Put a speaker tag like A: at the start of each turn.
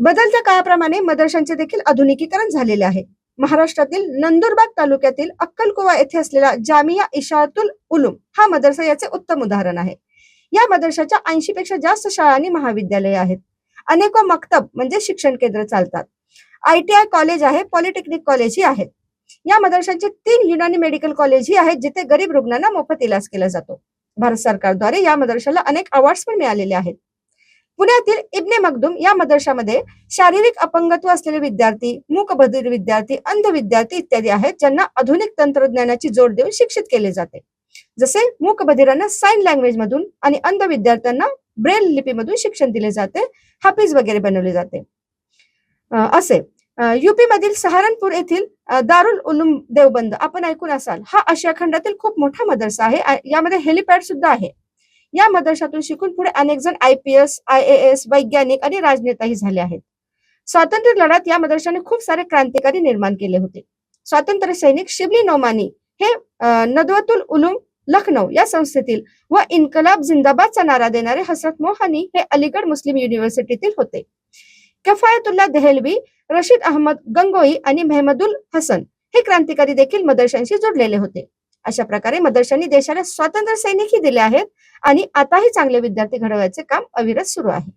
A: बदलत्या काळाप्रमाणे मदरशांचे देखील आधुनिकीकरण झालेले आहे. महाराष्ट्रातील नंदुरबार तालुक्यातील अक्कलकुवा येथे असलेला जामिया इशाअतुल उलूम हा मदरसा याचे उत्तम उदाहरण आहे. या मदरशाच्या 80 पेक्षा जास्त शाळा आणि महाविद्यालये आहेत. अनेक मक्तब म्हणजे शिक्षण केंद्र चालतात. ITI कॉलेज आहे, पॉलिटेक्निक कॉलेजही आहेत. या मदरशांचे 3 युनानी मेडिकल कॉलेजही आहेत, जिथे गरीब रुग्णांना मोफत इलाज केला जातो. भारत सरकारद्वारे या मदरशाला अनेक अवॉर्ड्स पण मिळालेले आहेत. पुण्यातील इब्ने मखदूम या मदरशामध्ये शारीरिक अपंगत्व असलेले विद्यार्थी, मूकबधिर विद्यार्थी, अंध विद्यार्थी इत्यादी आहेत, ज्यांना आधुनिक तंत्रज्ञानाची जोड देऊन शिक्षित केले जाते. जसे मूकबधिरांना साइन लँग्वेज मधून आणि अंध विद्यार्थ्यांना ब्रेल लिपीमधून शिक्षण दिले जाते, हाफिज वगैरे बनवले जाते. असे युपी मधील सहारनपूर येथील दारुल उलूम देवबंद आपण ऐकून असाल, हा आशिया खंडातील खूप मोठा मदरसा आहे. यामध्ये हेलिपॅड सुद्धा आहे. या मदरशातून शिकून पुढे अनेक जण IPS, IAS, वैज्ञानिक आणि राजनेताही झाले आहेत. स्वातंत्र्य लढ्यात या मदरशाने खूप सारे क्रांतिकारी निर्माण केले होते. स्वातंत्र्य सैनिक शिबली नोमानी हे नदवतुल उलूम लखनौ या संस्थेतील व इन्कलाब जिंदाबादचा नारा देणारे हसरत मोहानी हे अलीगड मुस्लिम युनिव्हर्सिटीतील होते. कफायतुल्ला देहलवी, रशीद अहमद गंगोई आणि मेहमदुल हसन हे क्रांतिकारी देखील मदरशांशी जोडलेले होते. अशा प्रकारे मदरशांनी देशाला स्वातंत्र्य सैनिकही दिले आहेत आणि आताही चांगले विद्यार्थी घडवायचे काम अविरत सुरू आहे.